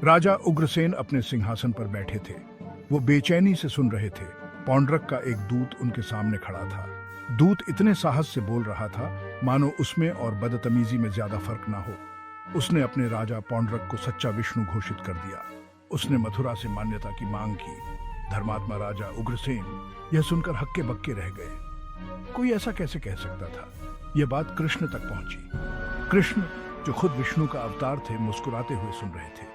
राजा उग्रसेन अपने सिंहासन पर बैठे थे। वो बेचैनी से सुन रहे थे। पौंड्रक का एक दूत उनके सामने खड़ा था। दूत इतने साहस से बोल रहा था मानो उसमें और बदतमीजी में ज्यादा फर्क ना हो। उसने अपने राजा पौंड्रक को सच्चा विष्णु घोषित कर दिया। उसने मथुरा से मान्यता की मांग की। धर्मात्मा राजा उग्रसेन यह सुनकर हक्के बक्के रह गए। कोई ऐसा कैसे कह सकता था? यह बात कृष्ण तक पहुंची। कृष्ण, जो खुद विष्णु का अवतार थे, मुस्कुराते हुए सुन रहे थे।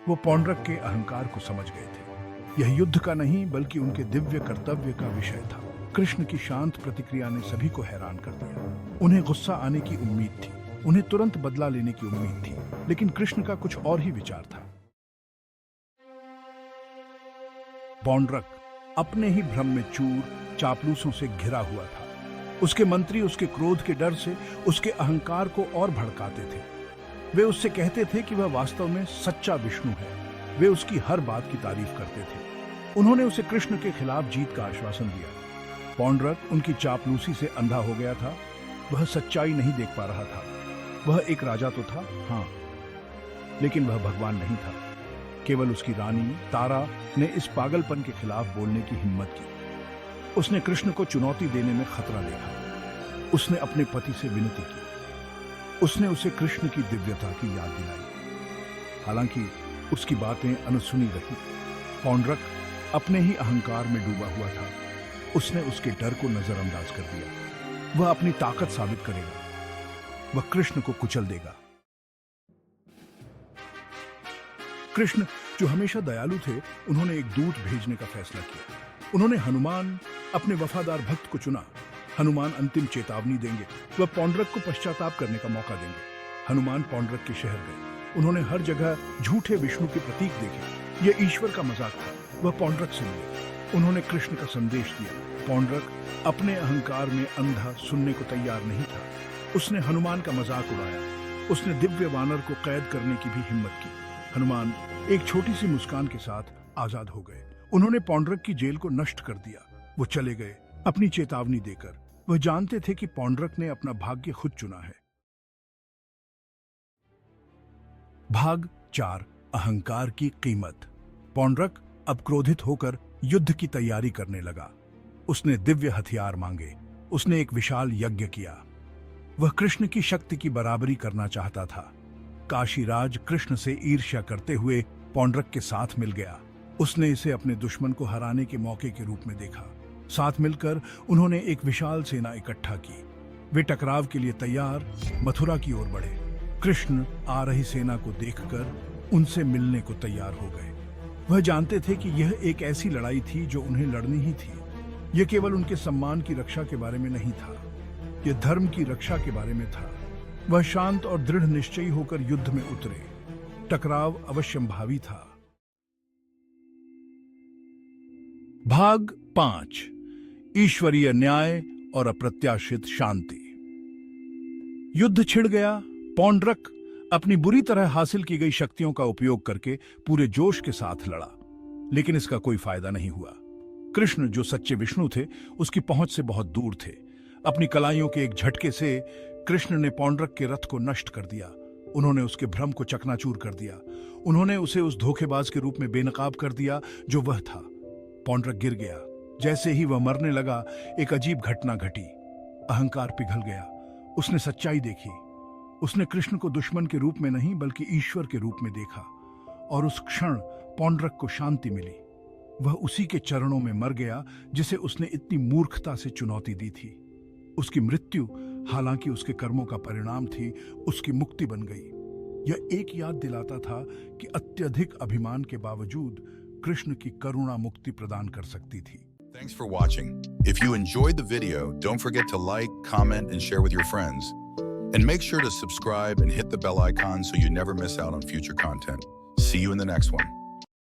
वो पौंड्रक के अहंकार को समझ गए थे। यह युद्ध का नहीं बल्कि उनके दिव्य कर्तव्य का विषय था। कृष्ण की शांत प्रतिक्रिया ने सभी को हैरान कर दिया। उन्हें गुस्सा आने की उम्मीद थी, उन्हें तुरंत बदला लेने की उम्मीद थी, लेकिन कृष्ण का कुछ और ही विचार था। पौंड्रक अपने ही भ्रम में चूर, चापलूसों से घिरा हुआ था। उसके मंत्री उसके क्रोध के डर से उसके अहंकार को और भड़काते थे। वे उससे कहते थे कि वह वास्तव में सच्चा विष्णु है। वे उसकी हर बात की तारीफ करते थे। उन्होंने उसे कृष्ण के खिलाफ जीत का आश्वासन दिया। पौंड्रक उनकी चापलूसी से अंधा हो गया था। वह सच्चाई नहीं देख पा रहा था। वह एक राजा तो था, हाँ, लेकिन वह भगवान नहीं था। केवल उसकी रानी तारा ने इस पागलपन के खिलाफ बोलने की हिम्मत की। उसने कृष्ण को चुनौती देने में खतरा देखा। उसने अपने पति से विनती की। उसने उसे कृष्ण की दिव्यता की याद दिलाई। हालांकि उसकी बातें अनसुनी रही। पौंड्रक अपने ही अहंकार में डूबा हुआ था। उसने उसके डर को नजरअंदाज कर दिया। वह अपनी ताकत साबित करेगा। वह कृष्ण को कुचल देगा। कृष्ण, जो हमेशा दयालु थे, उन्होंने एक दूत भेजने का फैसला किया। उन्होंने हनुमान, अपने वफादार भक्त को चुना। हनुमान अंतिम चेतावनी देंगे। वह पौंड्रक को पश्चाताप करने का मौका देंगे। हनुमान पौंड्रक के शहर गए। उन्होंने हर जगह झूठे विष्णु के प्रतीक देखे। यह ईश्वर का मजाक था। वह पौंड्रक से मिले। उन्होंने कृष्ण का संदेश दिया। पौंड्रक अपने अहंकार में अंधा सुनने को तैयार नहीं था। उसने हनुमान का मजाक उड़ाया। उसने दिव्य वानर को कैद करने की भी हिम्मत की। हनुमान एक छोटी सी मुस्कान के साथ आजाद हो गए। उन्होंने पौंड्रक की जेल को नष्ट कर दिया। वो चले गए अपनी चेतावनी देकर। वह जानते थे कि पौंड्रक ने अपना भाग्य खुद चुना है। भाग 4, अहंकार की कीमत। पौंड्रक अब क्रोधित होकर युद्ध की तैयारी करने लगा। उसने दिव्य हथियार मांगे। उसने एक विशाल यज्ञ किया। वह कृष्ण की शक्ति की बराबरी करना चाहता था। काशीराज कृष्ण से ईर्ष्या करते हुए पौंड्रक के साथ मिल गया। उसने इसे अपने दुश्मन को हराने के मौके के रूप में देखा। साथ मिलकर उन्होंने एक विशाल सेना इकट्ठा की। वे टकराव के लिए तैयार मथुरा की ओर बढ़े। कृष्ण आ रही सेना को देखकर उनसे मिलने को तैयार हो गए। वह जानते थे कि यह एक ऐसी लड़ाई थी जो उन्हें लड़नी ही थी। यह केवल उनके सम्मान की रक्षा के बारे में नहीं था, यह धर्म की रक्षा के बारे में था। वह शांत और दृढ़ निश्चयी होकर युद्ध में उतरे। टकराव अवश्यंभावी था। भाग 5, ईश्वरीय न्याय और अप्रत्याशित शांति। युद्ध छिड़ गया। पौंड्रक अपनी बुरी तरह हासिल की गई शक्तियों का उपयोग करके पूरे जोश के साथ लड़ा, लेकिन इसका कोई फायदा नहीं हुआ। कृष्ण, जो सच्चे विष्णु थे, उसकी पहुंच से बहुत दूर थे। अपनी कलाइयों के एक झटके से कृष्ण ने पौंड्रक के रथ को नष्ट कर दिया। उन्होंने उसके भ्रम को चकनाचूर कर दिया। उन्होंने उसे उस धोखेबाज के रूप में बेनकाब कर दिया जो वह था। पौंड्रक गिर गया। जैसे ही वह मरने लगा, एक अजीब घटना घटी। अहंकार पिघल गया। उसने सच्चाई देखी। उसने कृष्ण को दुश्मन के रूप में नहीं बल्कि ईश्वर के रूप में देखा, और उस क्षण पौंड्रक को शांति मिली। वह उसी के चरणों में मर गया जिसे उसने इतनी मूर्खता से चुनौती दी थी। उसकी मृत्यु, हालांकि उसके कर्मों का परिणाम थी, उसकी मुक्ति बन गई। यह एक याद दिलाता था कि अत्यधिक अभिमान के बावजूद कृष्ण की करुणा मुक्ति प्रदान कर सकती थी। Thanks for watching. If you enjoyed the video, don't forget to like, comment, and share with your friends. And make sure to subscribe and hit the bell icon so you never miss out on future content. See you in the next one.